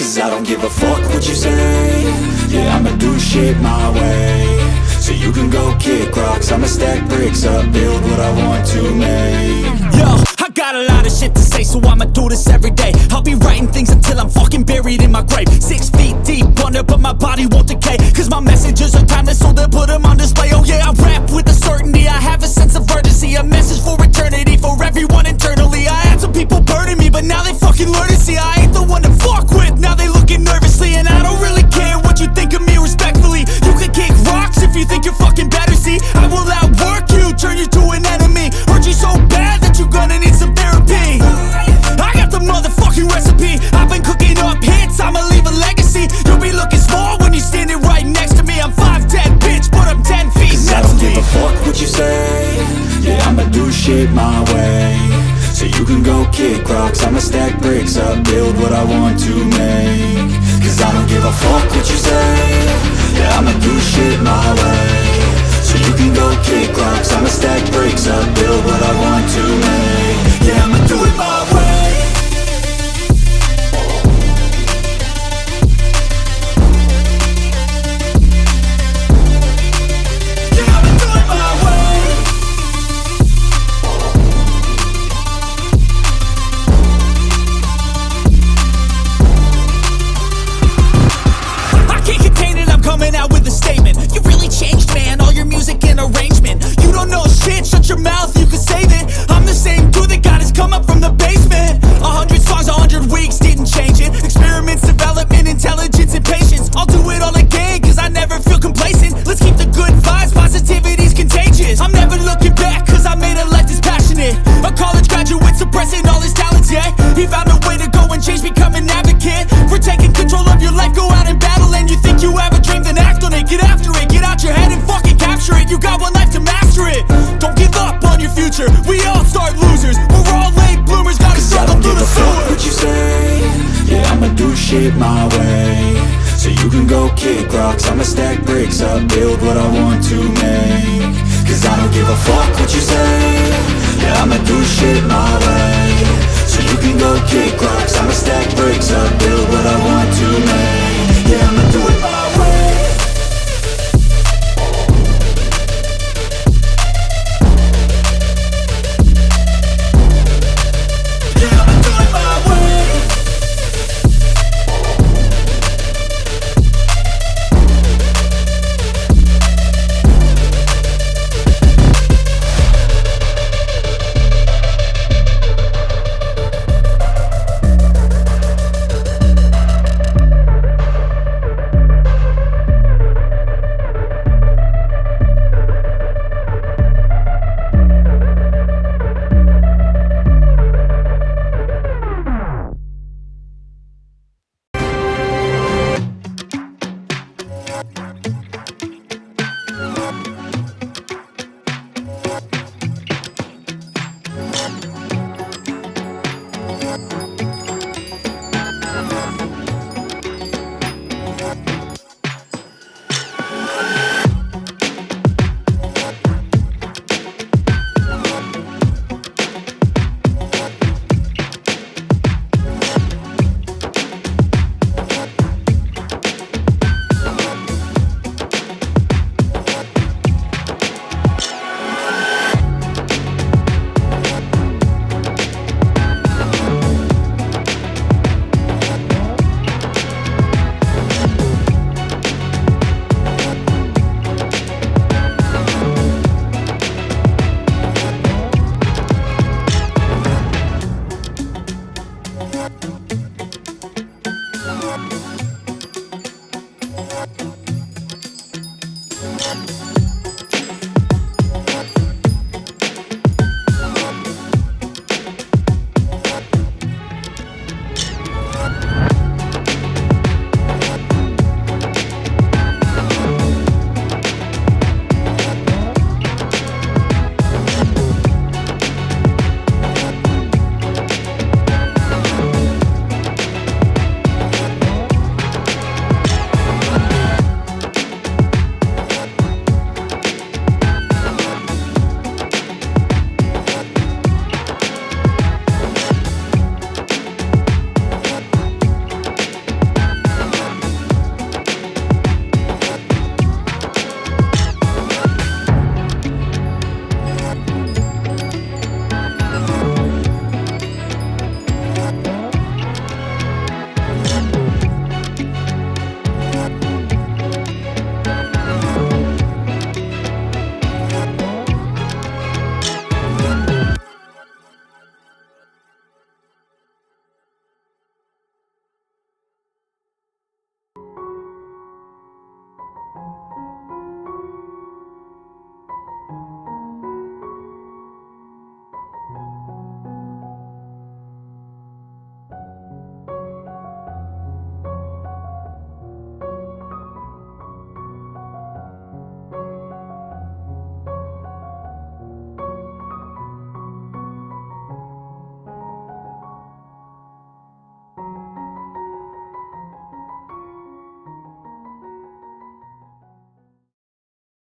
Cause I don't give a fuck what you say. Yeah, I'ma do shit my way. So you can go kick rocks, I'ma stack bricks up, build what I want to make. Yo, I got a lot of shit to say, so I'ma do this every day. I'll be writing things until I'm fucking buried in my grave. 6 feet deep under, but my body won't decay. Cause my messages are timeless, so they'll put them on display. Oh yeah, I rap with a certainty, I have a sense of urgency. A message for eternity, for everyone internally. I had some people burning me, but now they fucking learn to see I ain't the one to fuck with, now they looking nervously. And I don't really care what you think of me respectfully. You can kick rocks if you think you're fucking better, see. I will outwork you, turn you to an enemy. Hurt you so bad that you're gonna need some therapy. I got the motherfucking recipe. I've been cooking up hits, I'ma leave a legacy. You'll be looking small when you're standing right next to me. I'm 5'10", bitch, but I'm 10 feet. Cause I don't give a fuck what you say. Yeah, I'ma do shit my way. So you can go kick rocks, I'ma stack bricks up, build what I want to make. Cause I don't give a fuck what you say. Yeah, I'ma do shit my way. So you can go kick rocks, I'ma stack bricks up, build what I want to make. Yeah, I'ma do it my way. Yeah, I'ma do it my way. I can't contain it, I'm coming out with a statement. You really changed, man, all your music and arrangement. You don't know shit, shut your mouth, you can save it. I'm the same dude that got his come up from the basement. 100 songs, 100 weeks, didn't change it. Experiments, development, intelligence, and patience. I'll do it all again, cause I never feel complacent. Let's keep the good vibes, positivity's contagious. I'm never looking back, cause I made a life that's passionate. A college graduate suppressing all his talents, yeah. He found a way to go and change, become an advocate. For taking control of your life, go out and battle. And you think you have a dream, then act on it. Get after it, get out your head and fucking capture it. You got one life to master it. Don't give up on your future, we all start losers. We're all late bloomers, gotta struggle through the sewer. Cause I don't give a fuck what you say. Yeah, I'ma do shit my way. So you can go kick rocks, I'ma stack bricks up, build what I want to make. Cause I don't give a fuck what you say. Yeah, I'ma do shit my way. So you can go kick rocks, I'ma stack